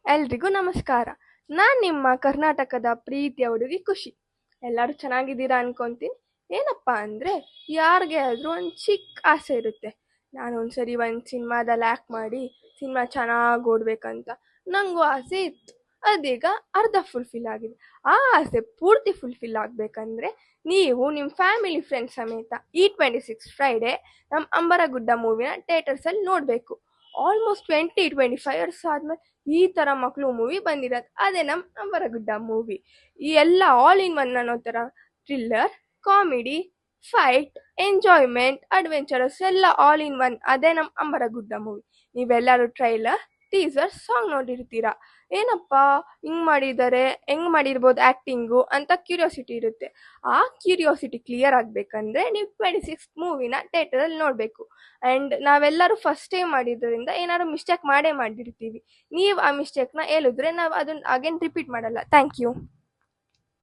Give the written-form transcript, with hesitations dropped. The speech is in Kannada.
ಎಲ್ರಿಗೂ ನಮಸ್ಕಾರ. ನಾನು ನಿಮ್ಮ ಕರ್ನಾಟಕದ ಪ್ರೀತಿಯ ಹುಡುಗಿ ಖುಷಿ. ಎಲ್ಲರೂ ಚೆನ್ನಾಗಿದ್ದೀರಾ ಅನ್ಕೊಂತೀನಿ. ಏನಪ್ಪ ಅಂದರೆ, ಯಾರಿಗೆ ಆದರೂ ಒಂದು ಚಿಕ್ಕ ಆಸೆ ಇರುತ್ತೆ. ನಾನು ಒಂದ್ಸರಿ ಒಂದು ಸಿನಿಮಾದಲ್ಲಿ ಆ್ಯಕ್ಟ್ ಮಾಡಿ ಸಿನಿಮಾ ಚೆನ್ನಾಗಿ ಓಡಬೇಕಂತ. ನನಗೂ ಆಸೆ ಇತ್ತು. ಅದೀಗ ಅರ್ಧ ಫುಲ್ಫಿಲ್ ಆಗಿದೆ. ಆ ಆಸೆ ಪೂರ್ತಿ ಫುಲ್ಫಿಲ್ ಆಗಬೇಕಂದ್ರೆ ನೀವು ನಿಮ್ಮ ಫ್ಯಾಮಿಲಿ ಫ್ರೆಂಡ್ಸ್ ಸಮೇತ ಈ 26 ಫ್ರೈಡೇ ನಮ್ಮ ಅಂಬರಗುಡ್ಡ ಮೂವಿನ ಥಿಯೇಟರ್ಸಲ್ಲಿ ನೋಡಬೇಕು. ಆಲ್ಮೋಸ್ಟ್ 20-25 ಇಯರ್ಸ್ ಆದಮೇಲೆ ಈ ಥರ ಮಕ್ಕಳು ಮೂವಿ ಬಂದಿರೋದು ಅದೇ ನಮ್ಮ ಅಂಬರಗುಡ್ಡ ಮೂವಿ. ಈ ಎಲ್ಲ ಆಲ್ ಇನ್ ಒನ್ ಅನ್ನೋ ಥರ thriller, comedy, fight, enjoyment, adventurous ಎಲ್ಲ ಆಲ್ ಇನ್ ಒನ್ ಅದೇ ನಮ್ಮ ಅಂಬರಗುಡ್ಡ ಮೂವಿ. ನೀವೆಲ್ಲರೂ ಟ್ರೈಲರ್, ಟೀಸರ್, ಸಾಂಗ್ ನೋಡಿರ್ತೀರಾ. ಏನಪ್ಪ ಹಿಂಗೆ ಮಾಡಿದ್ದಾರೆ, ಹೆಂಗೆ ಮಾಡಿರ್ಬೋದು ಆ್ಯಕ್ಟಿಂಗು ಅಂತ ಕ್ಯೂರಿಯಾಸಿಟಿ ಇರುತ್ತೆ. ಆ ಕ್ಯೂರಿಯಾಸಿಟಿ ಕ್ಲಿಯರ್ ಆಗಬೇಕಂದ್ರೆ ನೀವು 26 ಮೂವಿನ ಥಿಯೇಟರಲ್ಲಿ ನೋಡಬೇಕು. ಆ್ಯಂಡ್ ನಾವೆಲ್ಲರೂ ಫಸ್ಟ್ ಟೈಮ್ ಮಾಡಿದ್ದರಿಂದ ಏನಾದ್ರು ಮಿಸ್ಟೇಕ್ ಮಾಡೇ ಮಾಡಿರ್ತೀವಿ. ನೀವು ಆ ಮಿಸ್ಟೇಕ್ನ ಹೇಳಿದ್ರೆ ನಾವು ಅದನ್ನ ಅಗೇನ್ ರಿಪೀಟ್ ಮಾಡಲ್ಲ. Thank you.